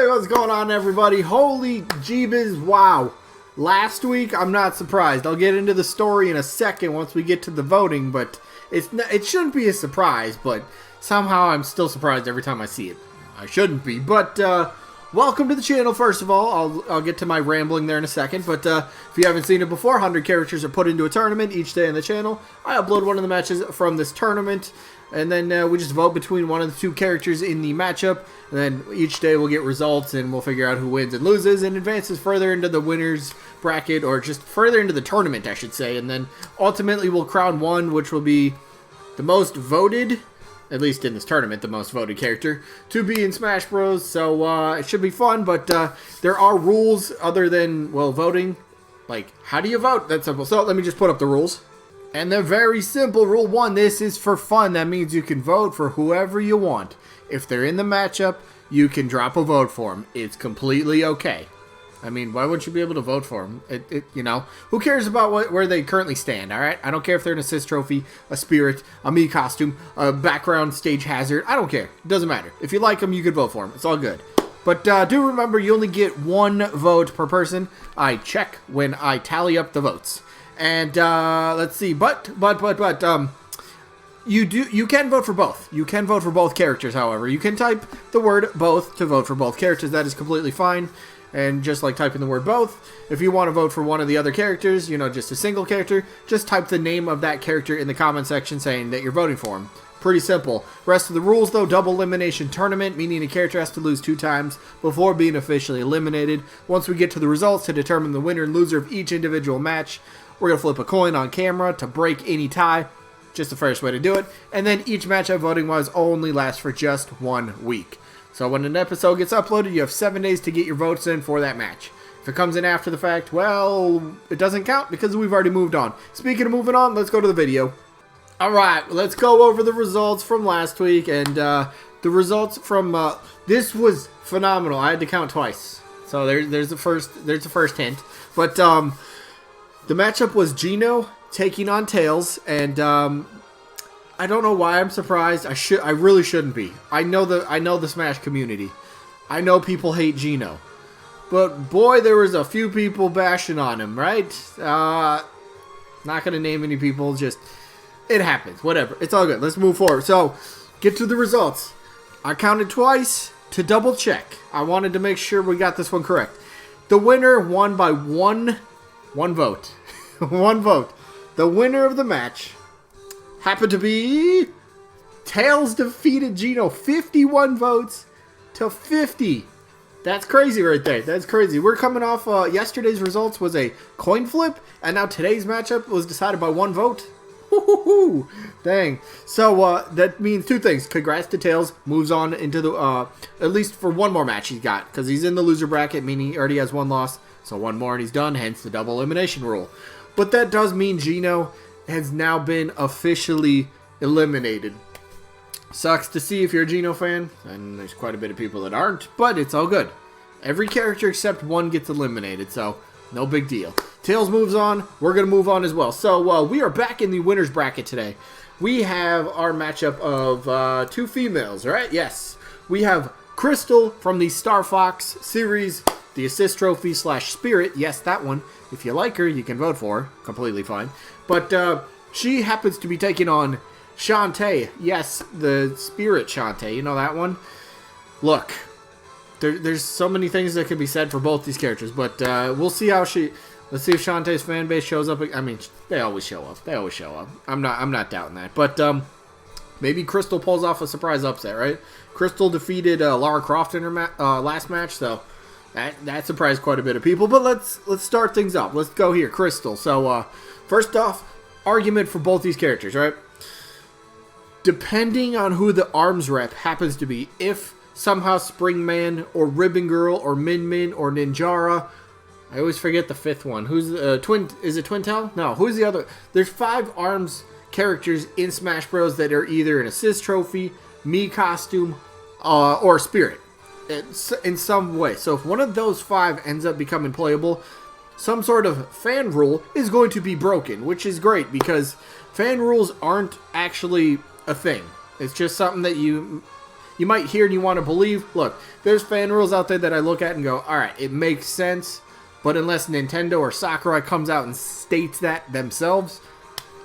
what's going on, everybody? Holy jeebus, wow. Last week, I'm not surprised. I'll get into the story in a second once we get to the voting, but it shouldn't be a surprise, but somehow I'm still surprised every time I see it. I shouldn't be, but welcome to the channel, first of all. I'll get to my rambling there in a second, but if you haven't seen it before, 100 characters are put into a tournament each day on the channel. I upload one of the matches from this tournament, and then we just vote between one of the two characters in the matchup, and then each day we'll get results, and we'll figure out who wins and loses, and advances further into the winner's bracket, or just further into the tournament, I should say, and then ultimately we'll crown one, which will be the most voted, at least in this tournament, the most voted character to be in Smash Bros. So it should be fun, but there are rules other than, well, voting. Like, how do you vote? That's simple. So let me just put up the rules. And they're very simple. Rule 1, this is for fun. That means you can vote for whoever you want. If they're in the matchup, you can drop a vote for them. It's completely okay. I mean, why wouldn't you be able to vote for them? You know, who cares about where they currently stand, all right? I don't care if they're an assist trophy, a spirit, a Mii costume, a background stage hazard. I don't care. It doesn't matter. If you like them, you could vote for them. It's all good. But do remember, you only get one vote per person. I check when I tally up the votes. And let's see, but you can vote for both. You can vote for both characters, however. You can type the word both to vote for both characters. That is completely fine. And just like typing the word both, if you want to vote for one of the other characters, you know, just a single character, just type the name of that character in the comment section saying that you're voting for him. Pretty simple. Rest of the rules, though, double elimination tournament, meaning a character has to lose 2 times before being officially eliminated. Once we get to the results to determine the winner and loser of each individual match, we're going to flip a coin on camera to break any tie. Just the first way to do it. And then each matchup voting-wise only lasts for just 1 week. So when an episode gets uploaded, you have 7 days to get your votes in for that match. If it comes in after the fact, well, it doesn't count because we've already moved on. Speaking of moving on, let's go to the video. Alright, let's go over the results from last week. And the results from, this was phenomenal. I had to count twice. So there's the first hint. But the matchup was Gino taking on Tails, and I don't know why I'm surprised. I really shouldn't be. I know the Smash community. I know people hate Gino. But boy, there was a few people bashing on him, right? Not gonna name any people, just it happens. Whatever. It's all good. Let's move forward. So, get to the results. I counted twice to double check. I wanted to make sure we got this one correct. The winner won by one vote. One vote. The winner of the match happened to be Tails. Defeated Gino 51 votes to 50. That's crazy right there. That's crazy. We're coming off yesterday's results was a coin flip, and now today's matchup was decided by 1 vote. Woo-hoo-hoo. Dang. So that means 2 things. Congrats to Tails. Moves on into the at least for 1 more match he's got, because he's in the loser bracket, meaning he already has 1 loss. So 1 more and he's done, hence the double elimination rule. But that does mean Gino has now been officially eliminated. Sucks to see if you're a Gino fan, and there's quite a bit of people that aren't, but it's all good. Every character except 1 gets eliminated, so no big deal. Tails moves on, we're going to move on as well. So we are back in the winner's bracket today. We have our matchup of 2 females, right? Yes. We have Krystal from the Star Fox series, the assist trophy / spirit. Yes, that one. If you like her, you can vote for her. Completely fine. But she happens to be taking on Shantae. Yes, the spirit Shantae. You know that one? Look, there's so many things that could be said for both these characters. But we'll see how she... Let's see if Shantae's fan base shows up. I mean, they always show up. They always show up. I'm not doubting that. But maybe Krystal pulls off a surprise upset, right? Krystal defeated Lara Croft in her last match, so... That surprised quite a bit of people, but let's start things up. Let's go here, Krystal. So, first off, argument for both these characters, right? Depending on who the arms rep happens to be, if somehow Springman or Ribbon Girl or Min Min or Ninjara, I always forget the 5th one. Who's Twin? Is it Twintel? No, who's the other? There's 5 arms characters in Smash Bros that are either an assist trophy, Mii costume, or spirit. In some way. So if one of those 5 ends up becoming playable, some sort of fan rule is going to be broken, which is great because fan rules aren't actually a thing. It's just something that you you might hear and you want to believe. Look, there's fan rules out there that I look at and go, all right, it makes sense. But unless Nintendo or Sakurai comes out and states that themselves,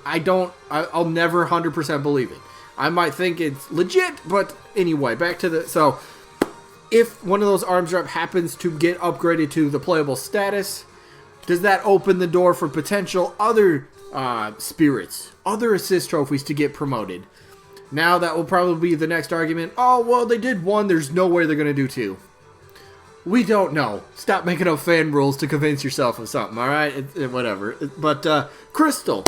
I'll never 100% believe it. I might think it's legit, but anyway, back to the... So, if one of those arms drop happens to get upgraded to the playable status, does that open the door for potential other spirits, other assist trophies to get promoted? Now that will probably be the next argument. Oh, well, they did one, there's no way they're going to do two. We don't know. Stop making up fan rules to convince yourself of something, alright? Whatever. But, Krystal.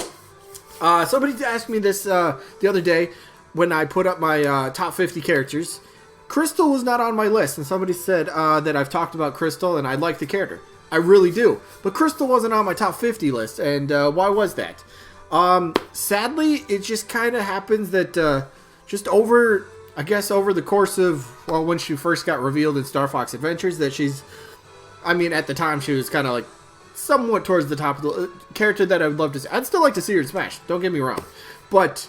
Somebody asked me this the other day when I put up my top 50 characters. Krystal was not on my list, and somebody said that I've talked about Krystal and I like the character. I really do. But Krystal wasn't on my top 50 list, and why was that? Sadly, it just kind of happens that just over the course of, well, when she first got revealed in Star Fox Adventures, that she's, I mean, at the time she was kind of like somewhat towards the top of the character that I would love to see. I'd still like to see her in Smash, don't get me wrong. But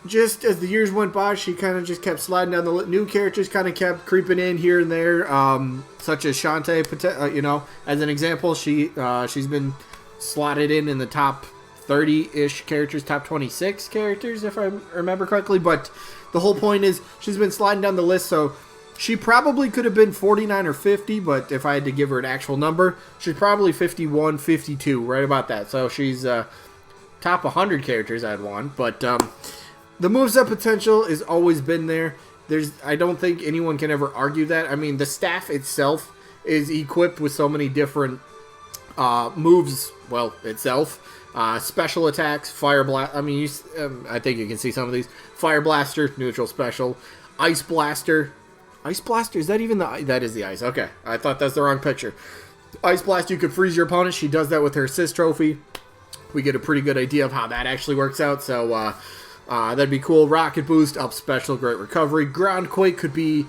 just as the years went by, she kind of just kept sliding down the list. New characters kind of kept creeping in here and there, such as Shantae, you know, as an example. She's been slotted in the top 30-ish characters, top 26 characters, if I remember correctly. But the whole point is she's been sliding down the list, so she probably could have been 49 or 50, but if I had to give her an actual number, she's probably 51, 52, right about that. So she's top 100 characters I'd want, but the moveset potential has always been there. I don't think anyone can ever argue that. I mean, the staff itself is equipped with so many different moves, well, itself. Special attacks, Fire Blast. I mean, I think you can see some of these. Fire Blaster, neutral special. Ice Blaster. Ice Blaster, is that even the... That is the ice. Okay, I thought that's the wrong picture. Ice Blast, you could freeze your opponent. She does that with her assist trophy. We get a pretty good idea of how that actually works out, so that'd be cool. Rocket Boost, up special, great recovery. Ground Quake could be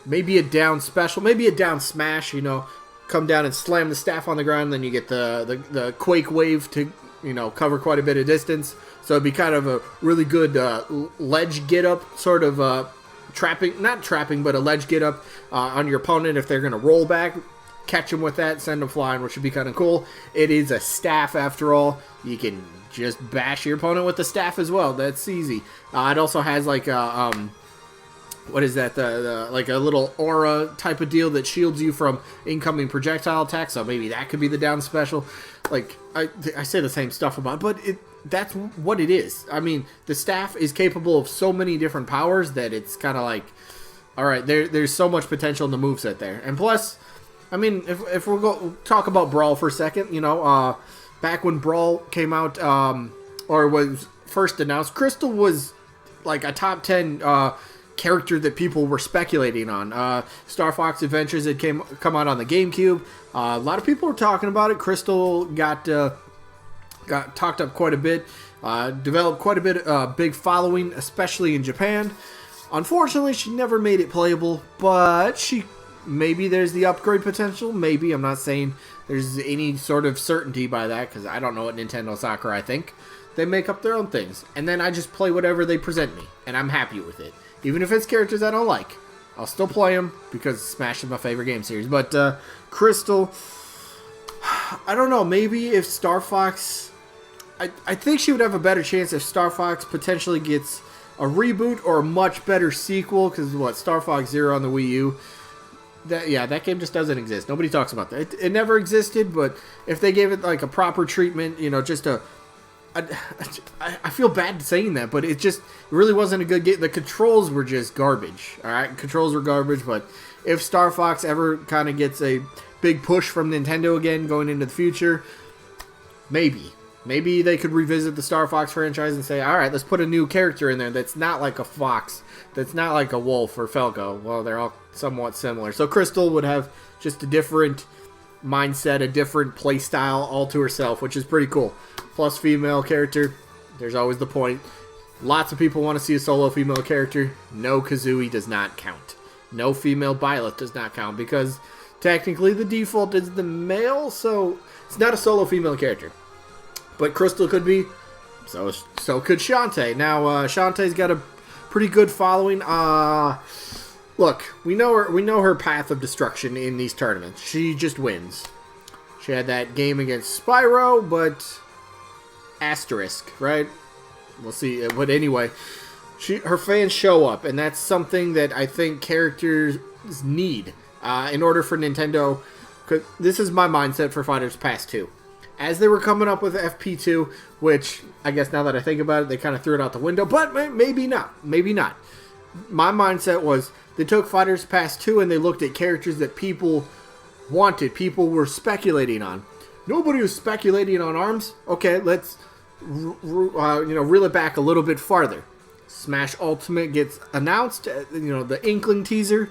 maybe a down special, maybe a down smash, you know. Come down and slam the staff on the ground, then you get the Quake Wave to... you know, cover quite a bit of distance. So it'd be kind of a really good ledge get-up, sort of not trapping, but a ledge get-up on your opponent if they're going to roll back. Catch them with that, send them flying, which would be kind of cool. It is a staff, after all. You can just bash your opponent with the staff as well. That's easy. It also has like a... what is that? Like a little aura type of deal that shields you from incoming projectile attacks. So maybe that could be the down special. Like I say the same stuff about it, but that's what it is. I mean, the staff is capable of so many different powers that it's kind of like, all right, there's so much potential in the moveset there. And plus, I mean, if we'll go talk about Brawl for a second, you know, back when Brawl came out or was first announced, Krystal was like a top 10 character that people were speculating on. Star Fox Adventures had come out on the GameCube. A lot of people were talking about it. Krystal got talked up quite a bit. Developed quite a bit big following, especially in Japan. Unfortunately, she never made it playable, but maybe there's the upgrade potential. Maybe. I'm not saying there's any sort of certainty by that, because I don't know what Nintendo Sakurai think. They make up their own things, and then I just play whatever they present me, and I'm happy with it. Even if it's characters I don't like, I'll still play them because Smash is my favorite game series. But Krystal, I don't know. Maybe if Star Fox, I think she would have a better chance if Star Fox potentially gets a reboot or a much better sequel. Because what, Star Fox Zero on the Wii U? That game just doesn't exist. Nobody talks about that. It never existed. But if they gave it like a proper treatment, you know, just a I feel bad saying that, but it really wasn't a good game. The controls were just garbage. Alright, controls were garbage, but if Star Fox ever kind of gets a big push from Nintendo again going into the future, maybe they could revisit the Star Fox franchise and say, alright, let's put a new character in there that's not like a fox, that's not like a wolf or Falco. Well, they're all somewhat similar. So Krystal would have just a different mindset, a different play style all to herself, which is pretty cool. Plus female character, there's always the point. Lots of people want to see a solo female character. No, Kazooie does not count. No female Byleth does not count, because technically the default is the male, so it's not a solo female character. But Krystal could be, so could Shantae. Now, Shantae's got a pretty good following. Look, we know her path of destruction in these tournaments. She just wins. She had that game against Spyro, but asterisk, right? We'll see. But anyway, her fans show up, and that's something that I think characters need in order for Nintendo. Cause this is my mindset for Fighters Pass 2. As they were coming up with FP2, which I guess now that I think about it, they kind of threw it out the window, but maybe not. Maybe not. My mindset was they took Fighters Pass 2 and they looked at characters that people wanted, people were speculating on. Nobody was speculating on ARMS. Okay, let's reel it back a little bit farther. Smash Ultimate gets announced, the Inkling teaser.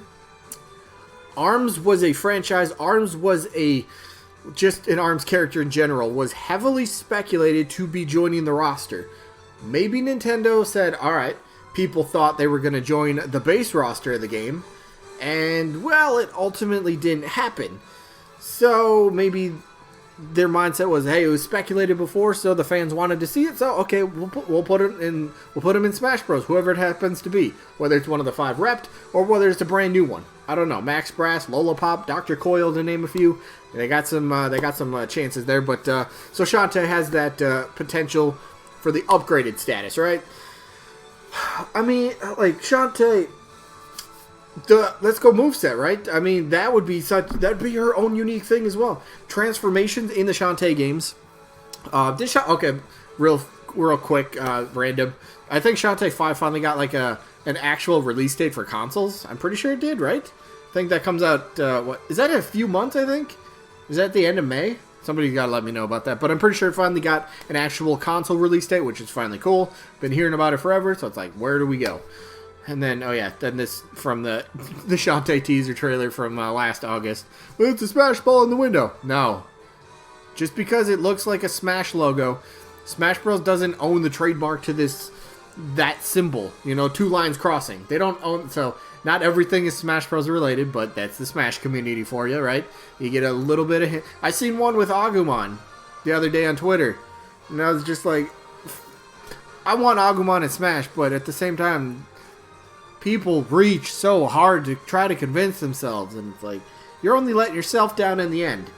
ARMS was a franchise. ARMS was just an ARMS character in general, was heavily speculated to be joining the roster. Maybe Nintendo said, alright, people thought they were going to join the base roster of the game, and, well, it ultimately didn't happen. So, maybe their mindset was, hey, it was speculated before, so the fans wanted to see it, so, okay, we'll put it in Smash Bros., whoever it happens to be, whether it's one of the 5 repped, or whether it's a brand new one. I don't know, Max Brass, Lola Pop, Dr. Coil, to name a few. They got some chances there, but so Shantae has that potential for the upgraded status, right? I mean, like Shantae, let's go moveset, right? I mean, that'd be her own unique thing as well. Transformations in the Shantae games. Okay, real quick, random. I think Shantae 5 finally got like an actual release date for consoles. I'm pretty sure it did, right? I think that comes out. What is that? A few months, I think. Is that the end of May? Somebody's got to let me know about that. But I'm pretty sure it finally got an actual console release date, which is finally cool. Been hearing about it forever, so it's like, where do we go? And then, then this from the Shantae teaser trailer from last August. Well, it's a Smash ball in the window. No. Just because it looks like a Smash logo, Smash Bros. Doesn't own the trademark to that symbol. 2 lines crossing. They don't own, so not everything is Smash Bros. Related, but that's the Smash community for you, right? You get a little bit of... I seen one with Agumon the other day on Twitter, and I was just like, I want Agumon in Smash, but at the same time, people reach so hard to try to convince themselves, and it's like, you're only letting yourself down in the end.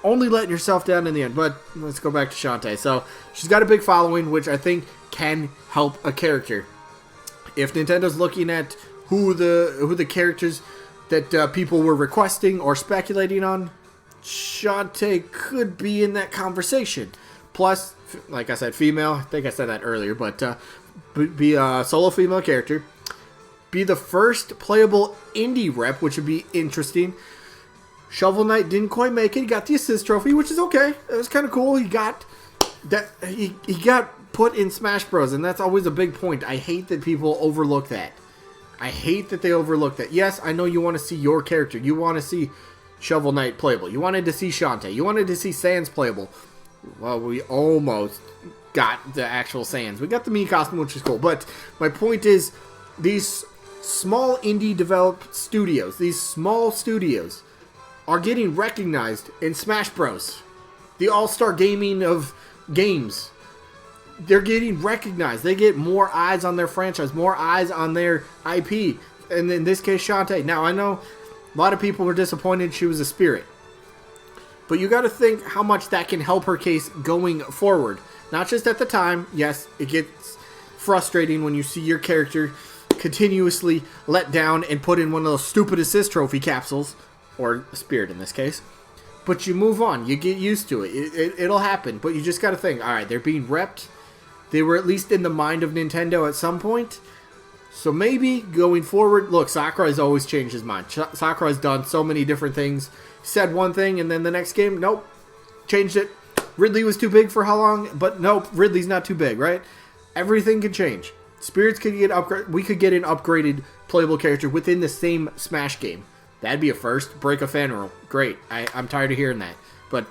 But let's go back to Shantae. So, she's got a big following, which I think can help a character. If Nintendo's looking at who the characters that people were requesting or speculating on, Shantae could be in that conversation. Plus, like I said, female. I think I said that earlier, but be a solo female character. Be the first playable indie rep, which would be interesting. Shovel Knight didn't quite make it. He got the assist trophy, which is okay. It was kind of cool. He got that. He got put in Smash Bros, and that's always a big point. I hate that people overlook that. I hate that they overlook that. Yes, I know you want to see your character. You want to see Shovel Knight playable. You wanted to see Shantae. You wanted to see Sans playable. Well, we almost got the actual Sans. We got the Mii costume, which is cool. But my point is, these small indie developed studios, these small studios, are getting recognized in Smash Bros. The all-star gaming of games. They're getting recognized. They get more eyes on their franchise, more eyes on their IP. And in this case, Shantae. Now, I know a lot of people were disappointed she was a spirit. But you got to think how much that can help her case going forward. Not just at the time. Yes, it gets frustrating when you see your character continuously let down and put in one of those stupid assist trophy capsules. Or a spirit in this case. But you move on. You get used to it. It'll happen. But you just got to think, alright, they're being repped. They were at least in the mind of Nintendo at some point. So maybe going forward, look, Sakurai's always changed his mind. Sakurai's done so many different things. Said one thing and then the next game, nope, changed it. Ridley was too big for how long? But nope, Ridley's not too big, right? Everything can change. Spirits could get upgraded. We could get an upgraded playable character within the same Smash game. That'd be a first. Break a fan rule. Great. I'm tired of hearing that. But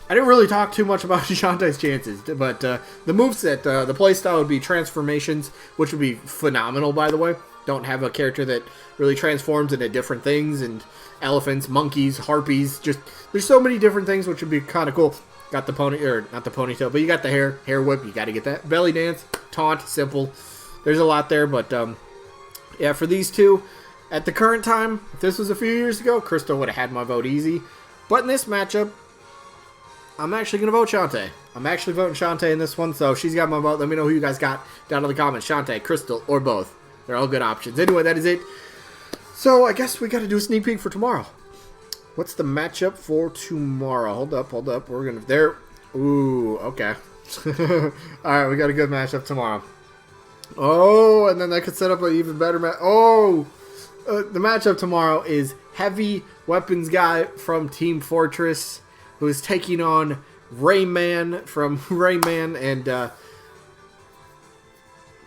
I didn't really talk too much about Shantae's chances. But the moveset, the playstyle would be transformations, which would be phenomenal, by the way. Don't have a character that really transforms into different things, and elephants, monkeys, harpies. Just there's so many different things, which would be kind of cool. Got the pony, or not the ponytail, but you got the hair whip. You got to get that. Belly dance, taunt, simple. There's a lot there, but yeah, for these two, At the current time, if this was a few years ago, Krystal would have had my vote easy. But in this matchup, I'm actually going to vote Shantae. I'm actually voting Shantae in this one, so she's got my vote. Let me know who you guys got down in the comments. Shantae, Krystal, or both. They're all good options. Anyway, that is it. So I guess we got to do a sneak peek for tomorrow. What's the matchup for tomorrow? Hold up. We're going to... There. Ooh, okay. Alright, we got a good matchup tomorrow. Oh, and then that could set up an even better match. Oh! The matchup tomorrow is Heavy Weapons Guy from Team Fortress, who is taking on Rayman from Rayman, and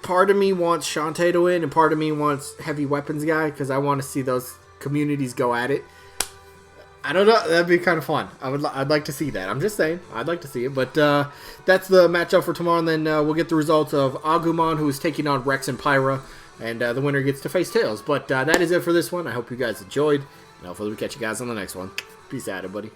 part of me wants Shantae to win, and part of me wants Heavy Weapons Guy, because I want to see those communities go at it. I don't know, that'd be kind of fun. I'd like to see that. I'm just saying, I'd like to see it, but that's the matchup for tomorrow, and then we'll get the results of Agumon, who is taking on Rex and Pyra, and the winner gets to face Tails. But that is it for this one. I hope you guys enjoyed, and hopefully we catch you guys on the next one. Peace out, everybody.